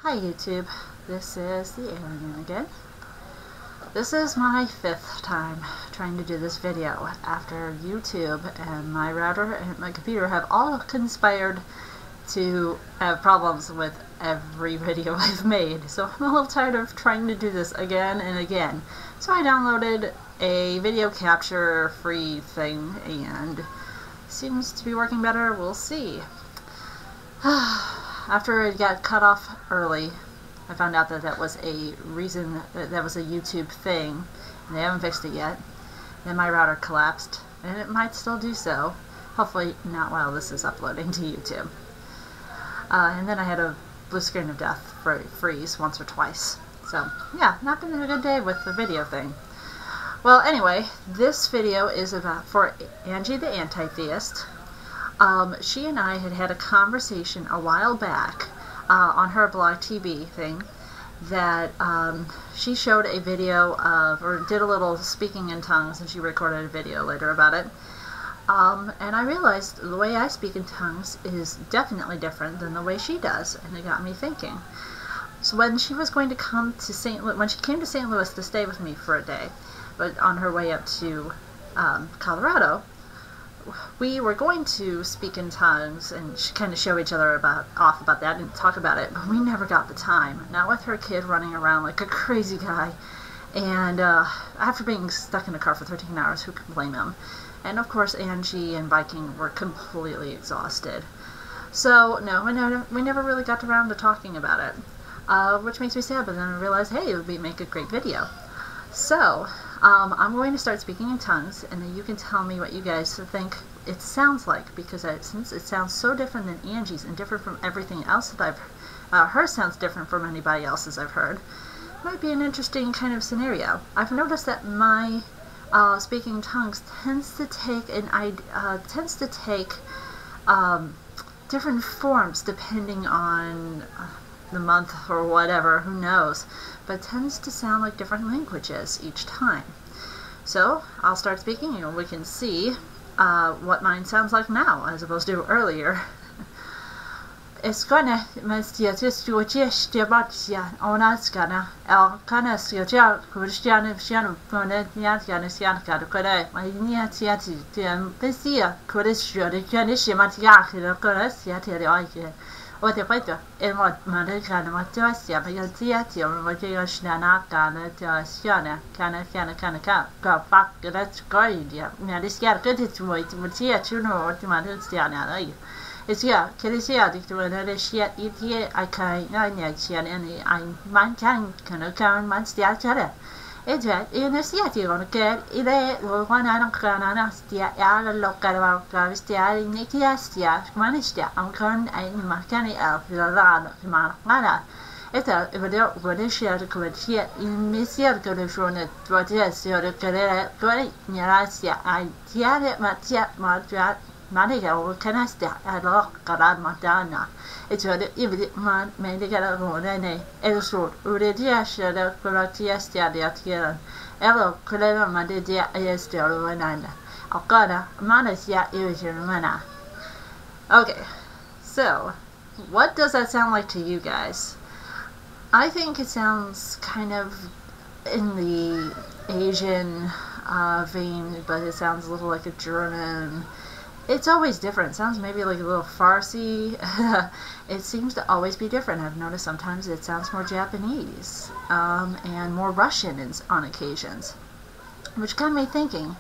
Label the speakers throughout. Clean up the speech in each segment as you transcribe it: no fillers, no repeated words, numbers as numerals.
Speaker 1: Hi YouTube, this is the alien again. This is my 5th time trying to do this video after YouTube and my router and my computer have all conspired to have problems with every video I've made. So I'm a little tired of trying to do this again and again. So I downloaded a video capture free thing and it seems to be working better. We'll see. After it got cut off early, I found out that that was a reason, that was a YouTube thing, and they haven't fixed it yet. Then my router collapsed, and it might still do so. Hopefully not while this is uploading to YouTube. And then I had a blue screen of death freeze once or twice. So yeah, not been a good day with the video thing. Well, anyway, this video is for Angie the Anti-Theist. She and I had a conversation a while back on her blog TV thing that she showed a video of, or did a little speaking in tongues, and she recorded a video later about it. And I realized the way I speak in tongues is definitely different than the way she does, and it got me thinking. So when she was going to come to when she came to St. Louis to stay with me for a day, but on her way up to Colorado, we were going to speak in tongues and kind of show each other off about that and talk about it, but we never got the time. Not with her kid running around like a crazy guy. And after being stuck in a car for 13 hours, who can blame him? And of course, Angie and Viking were completely exhausted. So no, we never really got around to talking about it, which makes me sad. But then I realized, hey, it would make a great video. So I'm going to start speaking in tongues, and then you can tell me what you guys think it sounds like, because since it sounds so different than Angie's and different from everything else that I've hers sounds different from anybody else's I've heard. It might be an interesting kind of scenario. I've noticed that my speaking in tongues tends to take different forms depending on the month or whatever, who knows, but tends to sound like different languages each time. So I'll start speaking and we can see what mine sounds like now as opposed to earlier. It's gonna just ona skana el kana sjoja kurstiana fiano pone nyatjana sian kada kore my nyatjati den besia kurstjode kane shematiak the kurstiati the och det vet en vad man det kan vara just jag vill säga till om vad jag snarare kan jag känna kan fuck det ska ju men det ska det tror jag inte säga till något man det ska nej det ska kan säga det tror jag det shit it I kan jag känna en man kan man ska det det ser till och det är och han kan stia alla lokala stia inte stia man stia man kan man kan man det sker det kommer ske i misär det från det så det går nära stia man det och kan stia alla lokala matana det man men det kan gå nej är så och det är det för att stia det eller kollar man det är stia och nej och kada man stia är okay, so what does that sound like to you guys? I think it sounds kind of in the Asian vein, but it sounds a little like a German. It's always different. It sounds maybe like a little Farsi. It seems to always be different. I've noticed sometimes it sounds more Japanese and more Russian on occasions, which got me thinking,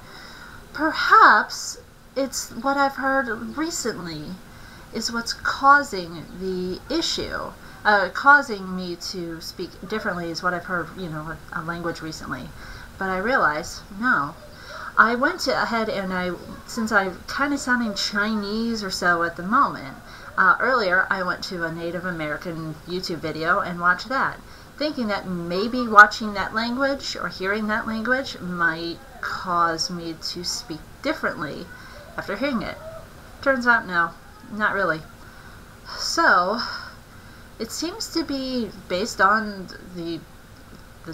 Speaker 1: perhaps it's what I've heard recently is what's causing the issue. Causing me to speak differently is what I've heard, a language recently. But I realized, no. I went ahead and since I'm kind of sounding Chinese or so at the moment, earlier I went to a Native American YouTube video and watched that, thinking that maybe watching that language or hearing that language might cause me to speak differently after hearing it. Turns out, no, not really. So it seems to be based on the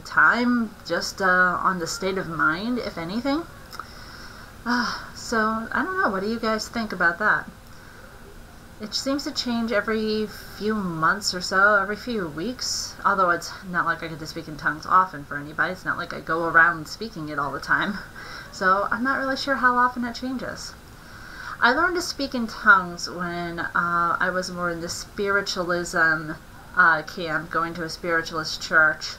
Speaker 1: time, just on the state of mind, if anything. So I don't know, what do you guys think about that? It seems to change every few months or so, every few weeks, although it's not like I get to speak in tongues often for anybody. It's not like I go around speaking it all the time. So I'm not really sure how often it changes. I learned to speak in tongues when I was more in the spiritualism camp, going to a spiritualist church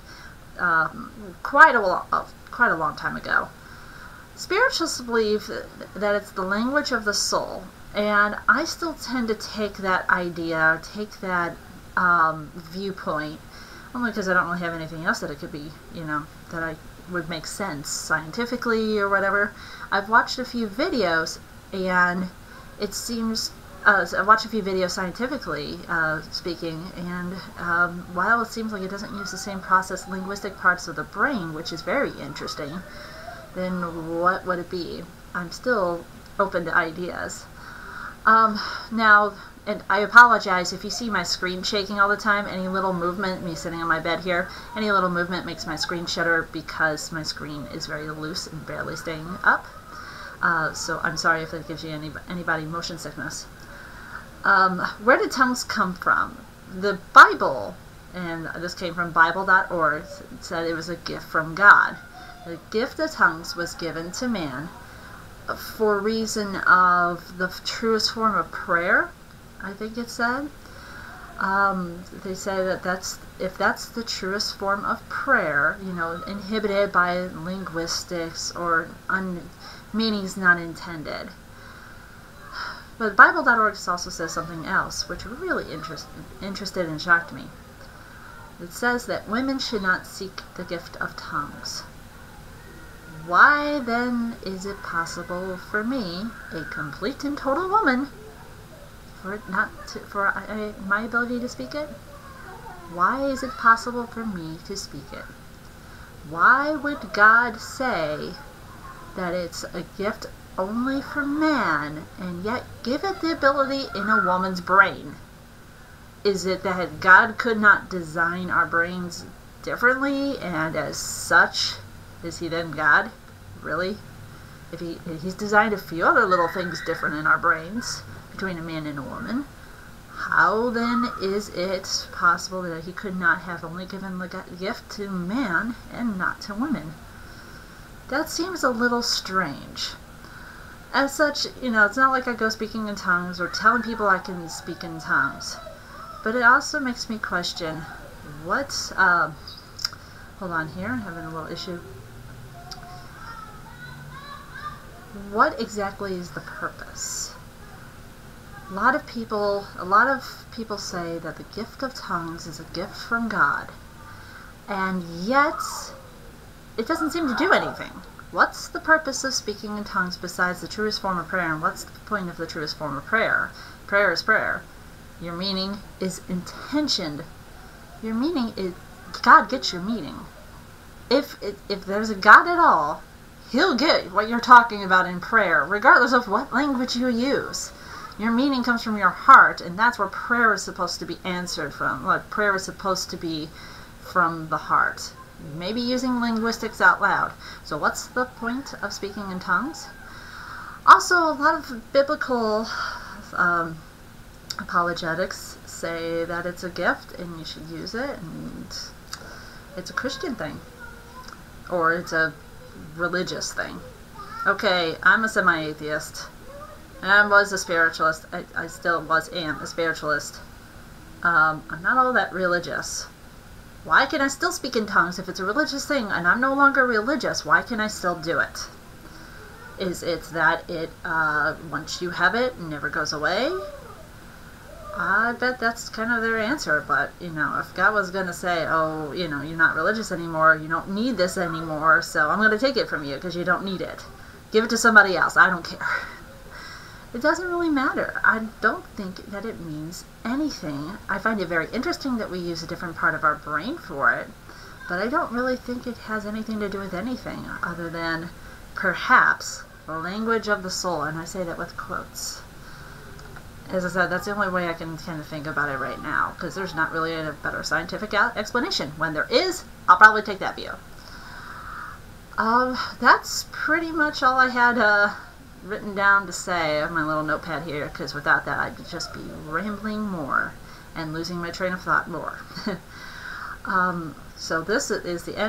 Speaker 1: quite a long time ago. Spiritualists believe that it's the language of the soul, and I still tend to take that idea, take that viewpoint, only because I don't really have anything else that it could be, that I would make sense scientifically or whatever. I've watched a few videos, and it seems, I watched a few videos scientifically speaking, and while it seems like it doesn't use the same process linguistic parts of the brain, which is very interesting, then what would it be? I'm still open to ideas. Now, and I apologize if you see my screen shaking all the time. Any little movement, me sitting on my bed here, any little movement makes my screen shudder because my screen is very loose and barely staying up. So I'm sorry if that gives you anybody motion sickness. Where did tongues come from? The Bible, and this came from Bible.org, said it was a gift from God. The gift of tongues was given to man for reason of the truest form of prayer, I think it said. They say that if that's the truest form of prayer, inhibited by linguistics or meanings not intended. But Bible.org also says something else, which really interested and shocked me. It says that women should not seek the gift of tongues. Why then is it possible for me, a complete and total woman, for my ability to speak it? Why is it possible for me to speak it? Why would God say that it's a gift only for man, and yet give it the ability in a woman's brain? Is it that God could not design our brains differently, and as such, is he then God? Really? If he's designed a few other little things different in our brains between a man and a woman, how then is it possible that he could not have only given the gift to man and not to women? That seems a little strange. As such, it's not like I go speaking in tongues or telling people I can speak in tongues. But it also makes me question hold on here, I'm having a little issue. What exactly is the purpose? A lot of people say that the gift of tongues is a gift from God, and yet it doesn't seem to do anything. What's the purpose of speaking in tongues besides the truest form of prayer, and what's the point of the truest form of prayer? Prayer is prayer. Your meaning is intentioned. Your meaning is, God gets your meaning. If there's a God at all, he'll get what you're talking about in prayer, regardless of what language you use. Your meaning comes from your heart, and that's where prayer is supposed to be answered from. Like, prayer is supposed to be from the heart. Maybe using linguistics out loud. So what's the point of speaking in tongues? Also, a lot of biblical apologetics say that it's a gift and you should use it, and it's a Christian thing, or it's a religious thing. Okay, I'm a semi-atheist, and I was a spiritualist. I still am a spiritualist. I'm not all that religious. Why can I still speak in tongues if it's a religious thing and I'm no longer religious? Why can I still do it? Is it that once you have it, it never goes away? I bet that's kind of their answer, but, if God was going to say, oh, you're not religious anymore, you don't need this anymore, so I'm going to take it from you because you don't need it. Give it to somebody else, I don't care. It doesn't really matter. I don't think that it means anything. I find it very interesting that we use a different part of our brain for it, but I don't really think it has anything to do with anything other than perhaps the language of the soul, and I say that with quotes. As I said, that's the only way I can kind of think about it right now, because there's not really a better scientific explanation. When there is, I'll probably take that view. That's pretty much all I had written down to say on my little notepad here, because without that I'd just be rambling more and losing my train of thought more. So this is the end